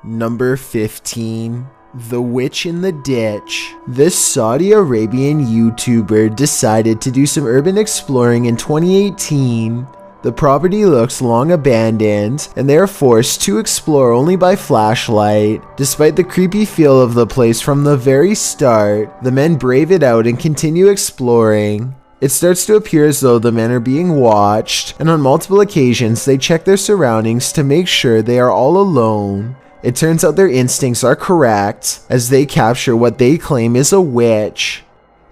Number 15. The Witch in the Ditch. This Saudi Arabian YouTuber decided to do some urban exploring in 2018. The property looks long abandoned, and they are forced to explore only by flashlight. Despite the creepy feel of the place from the very start, the men brave it out and continue exploring. It starts to appear as though the men are being watched, and on multiple occasions they check their surroundings to make sure they are all alone. It turns out their instincts are correct, as they capture what they claim is a witch.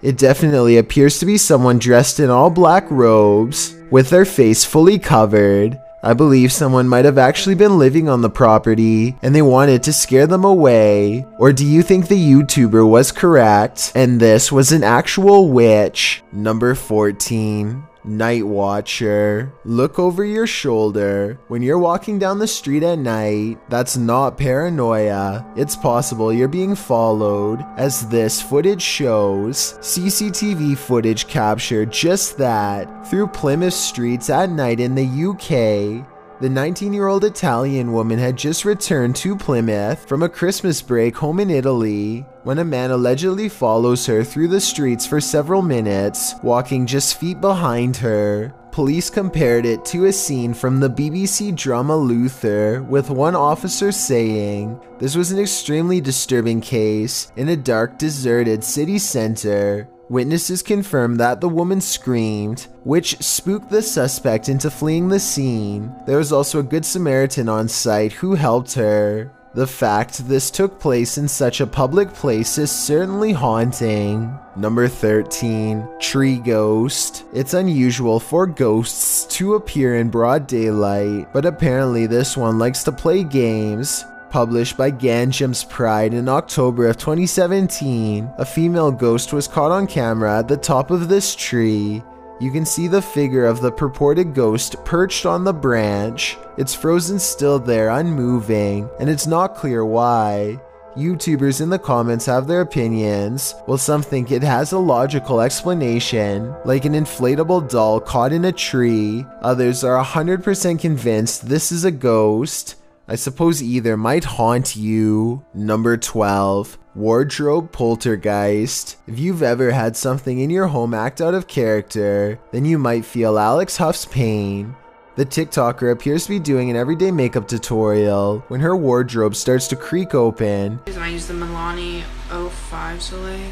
It definitely appears to be someone dressed in all black robes, with their face fully covered. I believe someone might have actually been living on the property, and they wanted to scare them away. Or do you think the YouTuber was correct, and this was an actual witch? Number 14. Night Watcher. Look over your shoulder. When you're walking down the street at night, that's not paranoia. It's possible you're being followed, as this footage shows. CCTV footage captured just that. Through Plymouth streets at night in the UK. The 19-year-old Italian woman had just returned to Plymouth from a Christmas break home in Italy when a man allegedly follows her through the streets for several minutes, walking just feet behind her. Police compared it to a scene from the BBC drama Luther, with one officer saying, "This was an extremely disturbing case in a dark, deserted city center." Witnesses confirmed that the woman screamed, which spooked the suspect into fleeing the scene. There was also a good Samaritan on site who helped her. The fact this took place in such a public place is certainly haunting. Number 13. Tree Ghost. It's unusual for ghosts to appear in broad daylight, but apparently this one likes to play games. Published by Ganjam's Pride in October of 2017, a female ghost was caught on camera at the top of this tree. You can see the figure of the purported ghost perched on the branch. It's frozen still there, unmoving, and it's not clear why. YouTubers in the comments have their opinions, while some think it has a logical explanation, like an inflatable doll caught in a tree. Others are 100% convinced this is a ghost. I suppose either might haunt you. Number 12. Wardrobe Poltergeist. If you've ever had something in your home act out of character, then you might feel Alex Huff's pain. The TikToker appears to be doing an everyday makeup tutorial when her wardrobe starts to creak open. I use the Milani 05 Soleil,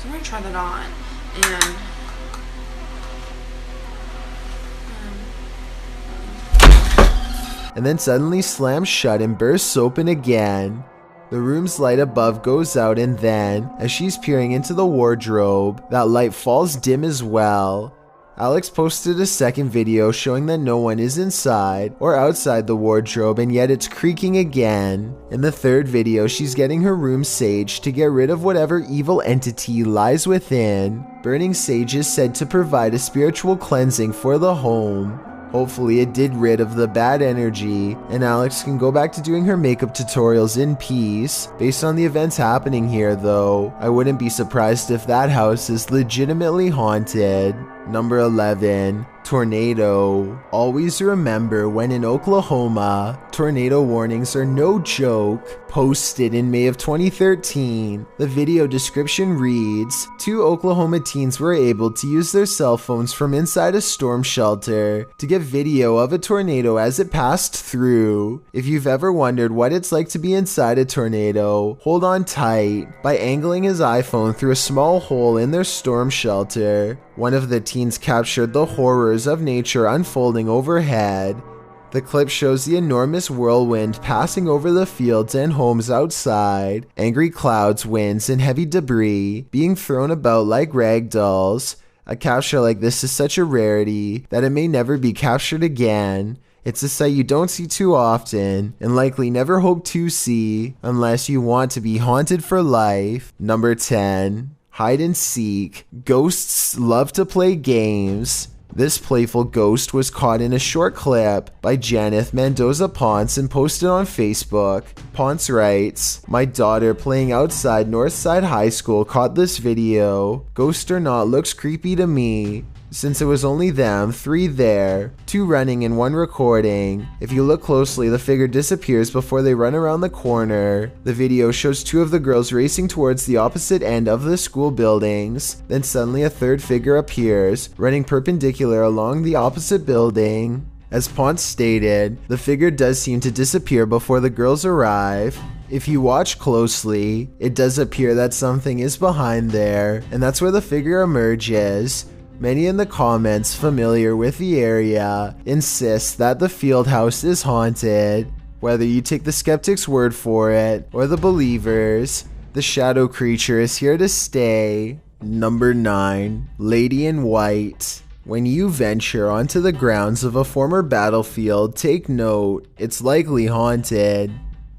so I'm going to try that on. And then suddenly slams shut and bursts open again. The room's light above goes out, and then, as she's peering into the wardrobe, that light falls dim as well. Alex posted a second video showing that no one is inside or outside the wardrobe, and yet it's creaking again. In the third video, she's getting her room saged to get rid of whatever evil entity lies within. Burning sage is said to provide a spiritual cleansing for the home. Hopefully it did rid of the bad energy, and Alex can go back to doing her makeup tutorials in peace. Based on the events happening here though, I wouldn't be surprised if that house is legitimately haunted. Number 11. Tornado. Always remember, when in Oklahoma, tornado warnings are no joke. Posted in May of 2013, the video description reads, 2 Oklahoma teens were able to use their cell phones from inside a storm shelter to get video of a tornado as it passed through. If you've ever wondered what it's like to be inside a tornado, hold on tight. By angling his iPhone through a small hole in their storm shelter, one of the teens captured the horrors of nature unfolding overhead. The clip shows the enormous whirlwind passing over the fields and homes outside, angry clouds, winds, and heavy debris being thrown about like rag dolls. A capture like this is such a rarity that it may never be captured again. It's a sight you don't see too often, and likely never hope to see, unless you want to be haunted for life. Number 10. Hide and seek. Ghosts love to play games. This playful ghost was caught in a short clip by Janeth Mendoza Ponce and posted on Facebook. Ponce writes, "My daughter playing outside Northside High School caught this video. Ghost or not, looks creepy to me. since it was only them, 3 there, 2 running and 1 recording. If you look closely, the figure disappears before they run around the corner. The video shows 2 of the girls racing towards the opposite end of the school buildings. Then suddenly a 3rd figure appears, running perpendicular along the opposite building. As Ponce stated, the figure does seem to disappear before the girls arrive. If you watch closely, it does appear that something is behind there, and that's where the figure emerges. Many in the comments familiar with the area insist that the field house is haunted. Whether you take the skeptic's word for it or the believers, the shadow creature is here to stay. Number 9. Lady in White. When you venture onto the grounds of a former battlefield, take note, it's likely haunted.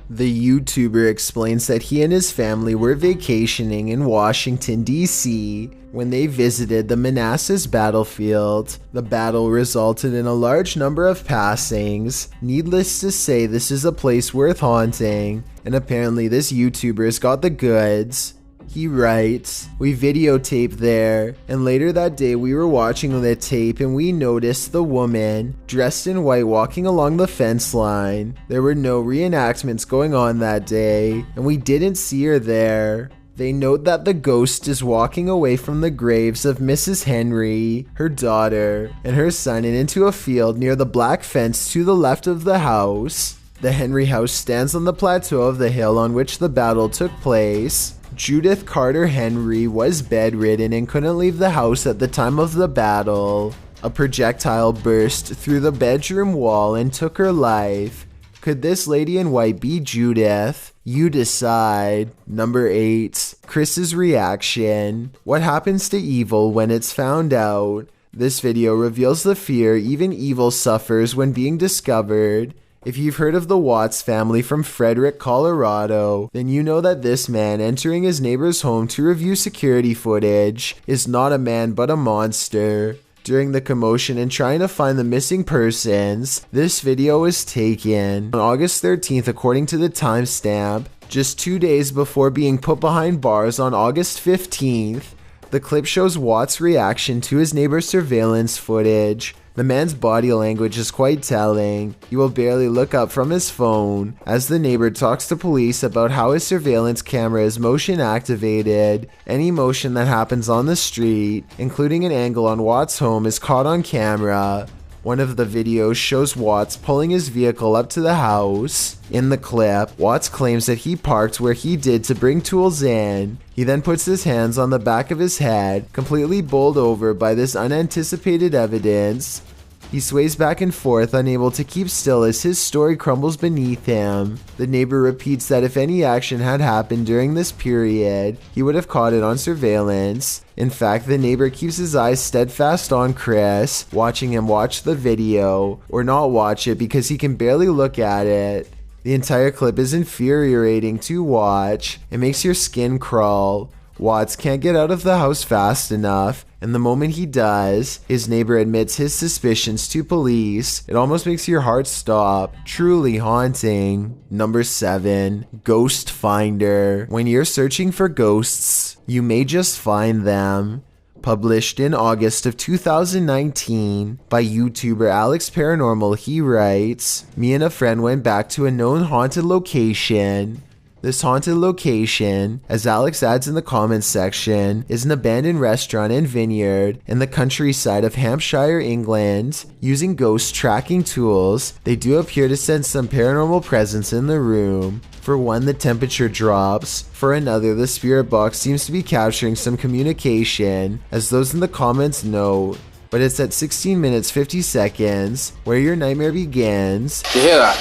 The YouTuber explains that he and his family were vacationing in Washington, D.C. when they visited the Manassas battlefield. The battle resulted in a large number of passings. Needless to say, this is a place worth haunting, and apparently this YouTuber's got the goods. He writes, "We videotaped there, and later that day we were watching the tape and we noticed the woman dressed in white walking along the fence line. There were no reenactments going on that day, and we didn't see her there. They note that the ghost is walking away from the graves of Mrs. Henry, her daughter, and her son and into a field near the black fence to the left of the house. The Henry house stands on the plateau of the hill on which the battle took place. Judith Carter Henry was bedridden and couldn't leave the house at the time of the battle. A projectile burst through the bedroom wall and took her life. Could this lady in white be Judith? You decide." Number 8. Chris's reaction. What happens to evil when it's found out? This video reveals the fear even evil suffers when being discovered. If you've heard of the Watts family from Frederick, Colorado, then you know that this man entering his neighbor's home to review security footage is not a man but a monster. During the commotion and trying to find the missing persons, this video was taken on August 13th according to the timestamp, just 2 days before being put behind bars on August 15th. The clip shows Watts' reaction to his neighbor's surveillance footage. The man's body language is quite telling. He will barely look up from his phone as the neighbor talks to police about how his surveillance camera is motion activated. Any motion that happens on the street, including an angle on Watts' home, is caught on camera. One of the videos shows Watts pulling his vehicle up to the house. In the clip, Watts claims that he parked where he did to bring tools in. He then puts his hands on the back of his head, completely bowled over by this unanticipated evidence. He sways back and forth, unable to keep still as his story crumbles beneath him. The neighbor repeats that if any action had happened during this period, he would have caught it on surveillance. In fact, the neighbor keeps his eyes steadfast on Chris, watching him watch the video, or not watch it because he can barely look at it. The entire clip is infuriating to watch. It makes your skin crawl. Watts can't get out of the house fast enough, and the moment he does, his neighbor admits his suspicions to police. It almost makes your heart stop. Truly haunting. Number 7. Ghost Finder. When you're searching for ghosts, you may just find them. Published in August of 2019 by YouTuber Alex Paranormal, he writes, "Me and a friend went back to a known haunted location. This haunted location, as Alex adds in the comments section, is an abandoned restaurant and vineyard in the countryside of Hampshire, England. Using ghost tracking tools, they do appear to sense some paranormal presence in the room. For one, the temperature drops. For another, the spirit box seems to be capturing some communication, as those in the comments note. But it's at 16 minutes 50 seconds where your nightmare begins." You hear that?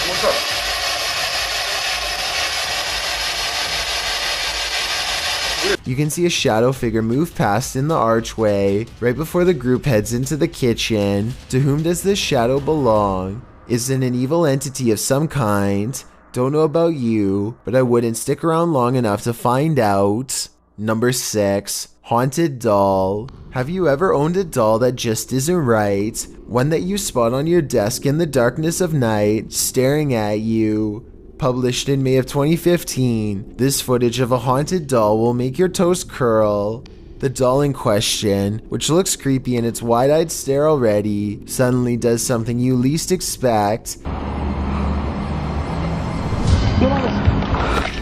What's up? You can see a shadow figure move past in the archway right before the group heads into the kitchen. To whom does this shadow belong? Is it an evil entity of some kind? Don't know about you, but I wouldn't stick around long enough to find out. Number 6. Haunted Doll. Have you ever owned a doll that just isn't right? One that you spot on your desk in the darkness of night, staring at you. Published in May of 2015, this footage of a haunted doll will make your toes curl. The doll in question, which looks creepy in its wide-eyed stare already, suddenly does something you least expect.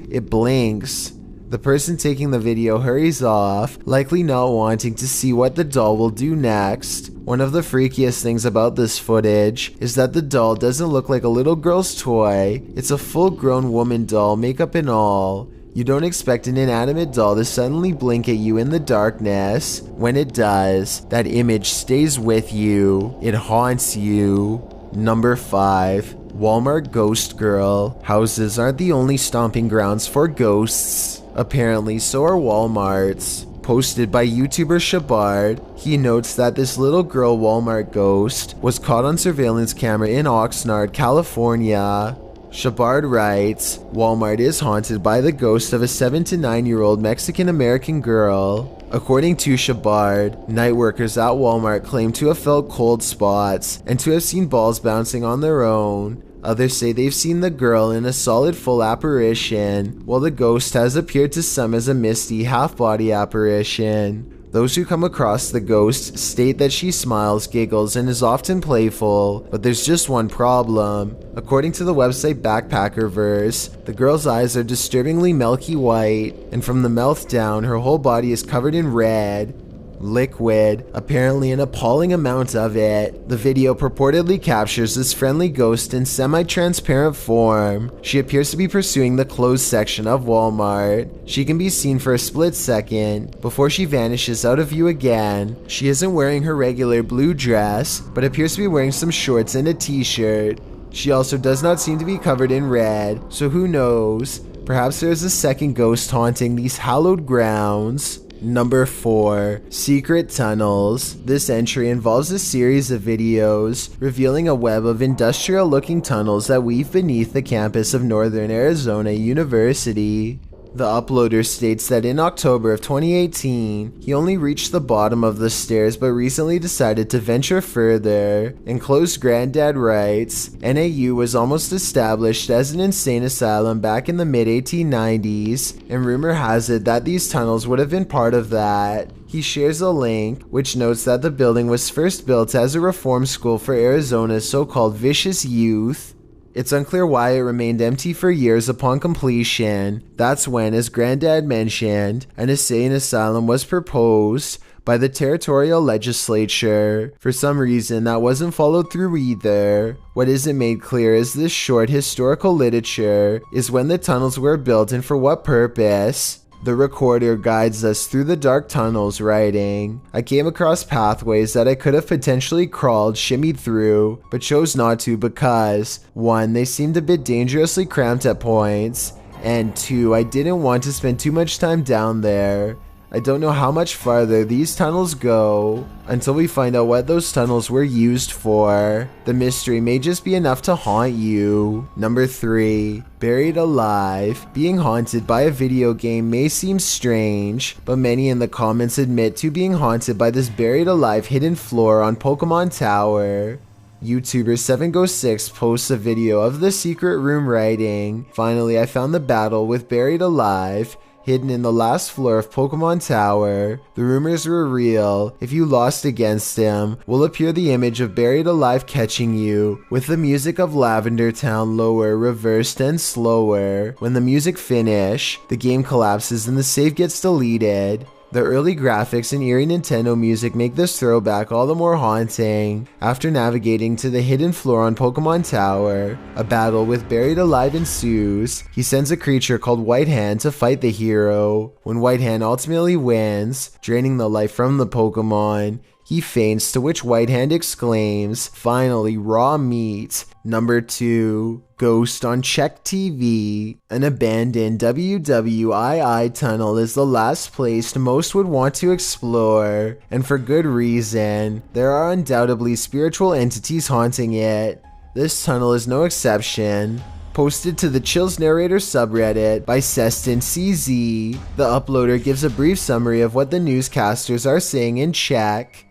It blinks. The person taking the video hurries off, likely not wanting to see what the doll will do next. One of the freakiest things about this footage is that the doll doesn't look like a little girl's toy. It's a full-grown woman doll, makeup and all. You don't expect an inanimate doll to suddenly blink at you in the darkness. When it does, that image stays with you. It haunts you. Number 5. Walmart Ghost Girl. Houses aren't the only stomping grounds for ghosts. Apparently, so are Walmarts. Posted by YouTuber Shabard, he notes that this little girl Walmart ghost was caught on surveillance camera in Oxnard, California. Shabard writes, Walmart is haunted by the ghost of a 7 to 9-year-old Mexican-American girl. According to Shabard, night workers at Walmart claim to have felt cold spots and to have seen balls bouncing on their own. Others say they've seen the girl in a solid full apparition, while the ghost has appeared to some as a misty half-body apparition. Those who come across the ghost state that she smiles, giggles, and is often playful, but there's just one problem. According to the website Backpackerverse, the girl's eyes are disturbingly milky white, and from the mouth down, her whole body is covered in red. Liquid, apparently an appalling amount of it. The video purportedly captures this friendly ghost in semi-transparent form. She appears to be pursuing the closed section of Walmart. She can be seen for a split second before she vanishes out of view again. She isn't wearing her regular blue dress, but appears to be wearing some shorts and a t-shirt. She also does not seem to be covered in red, so who knows? Perhaps there is a second ghost haunting these hallowed grounds. Number 4. Secret Tunnels. This entry involves a series of videos revealing a web of industrial-looking tunnels that weave beneath the campus of Northern Arizona University. The uploader states that in October of 2018, he only reached the bottom of the stairs but recently decided to venture further. Enclosed Granddad writes, NAU was almost established as an insane asylum back in the mid-1890s, and rumor has it that these tunnels would have been part of that. He shares a link, which notes that the building was first built as a reform school for Arizona's so-called vicious youth. It's unclear why it remained empty for years upon completion. That's when, as Granddad mentioned, an insane asylum was proposed by the territorial legislature. For some reason, that wasn't followed through either. What isn't made clear is this short historical literature is when the tunnels were built and for what purpose. The recorder guides us through the dark tunnels, writing, I came across pathways that I could have potentially crawled, shimmied through, but chose not to because 1. They seemed a bit dangerously cramped at points, and 2. I didn't want to spend too much time down there. I don't know how much farther these tunnels go until we find out what those tunnels were used for. The mystery may just be enough to haunt you. Number 3. Buried Alive. Being haunted by a video game may seem strange, but many in the comments admit to being haunted by this buried alive hidden floor on Pokemon Tower. YouTuber 7Go6 posts a video of the secret room writing, finally I found the battle with Buried Alive, hidden in the last floor of Pokemon Tower. The rumors were real. If you lost against him, will appear the image of Buried Alive catching you, with the music of Lavender Town lower, reversed, and slower. When the music finish, the game collapses and the save gets deleted. The early graphics and eerie Nintendo music make this throwback all the more haunting. After navigating to the hidden floor on Pokemon Tower, a battle with Buried Alive ensues. He sends a creature called White Hand to fight the hero. When White Hand ultimately wins, draining the life from the Pokemon, he faints, to which White Hand exclaims, finally, raw meat. Number 2. Ghost on Czech TV. An abandoned WWII tunnel is the last place most would want to explore, and for good reason. There are undoubtedly spiritual entities haunting it. This tunnel is no exception. Posted to the Chills Narrator subreddit by Sestin CZ, the uploader gives a brief summary of what the newscasters are saying in Czech.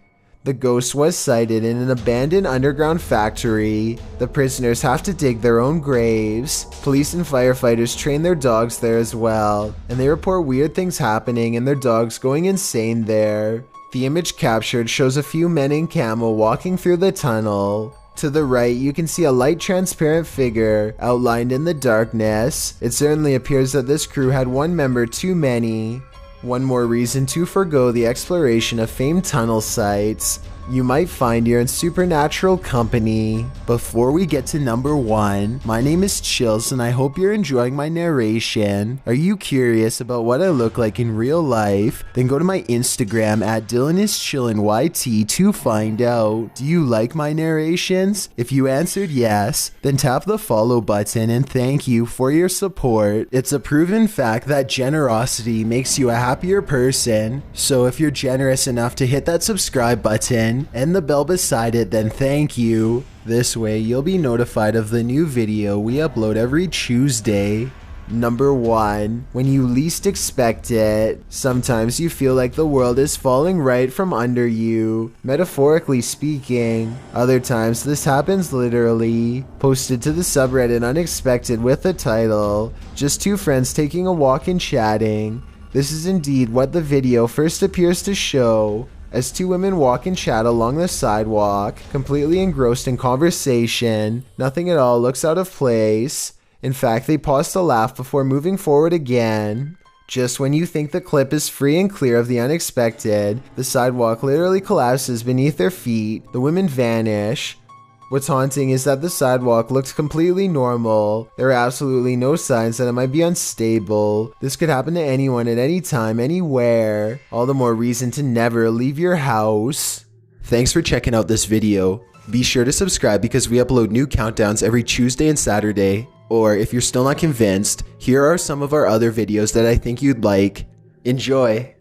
The ghost was sighted in an abandoned underground factory. The prisoners have to dig their own graves. Police and firefighters train their dogs there as well, and they report weird things happening and their dogs going insane there. The image captured shows a few men in camo walking through the tunnel. To the right, you can see a light transparent figure outlined in the darkness. It certainly appears that this crew had one member too many. One more reason to forgo the exploration of famed tunnel sites. You might find you're in supernatural company. Before we get to number 1, my name is Chills and I hope you're enjoying my narration. Are you curious about what I look like in real life? Then go to my Instagram at DylanIsChillinYT to find out. Do you like my narrations? If you answered yes, then tap the follow button and thank you for your support. It's a proven fact that generosity makes you a happier person. So if you're generous enough to hit that subscribe button and the bell beside it, then thank you. This way you'll be notified of the new video we upload every Tuesday. Number 1, when you least expect it. Sometimes you feel like the world is falling right from under you, metaphorically speaking. Other times this happens literally. Posted to the subreddit Unexpected with the title, "Just two friends taking a walk and chatting." This is indeed what the video first appears to show, as two women walk and chat along the sidewalk, completely engrossed in conversation. Nothing at all looks out of place. In fact, they pause to laugh before moving forward again. Just when you think the clip is free and clear of the unexpected, the sidewalk literally collapses beneath their feet. The women vanish. What's haunting is that the sidewalk looks completely normal. There are absolutely no signs that it might be unstable. This could happen to anyone at any time, anywhere. All the more reason to never leave your house. Thanks for checking out this video. Be sure to subscribe because we upload new countdowns every Tuesday and Saturday. Or if you're still not convinced, here are some of our other videos that I think you'd like. Enjoy!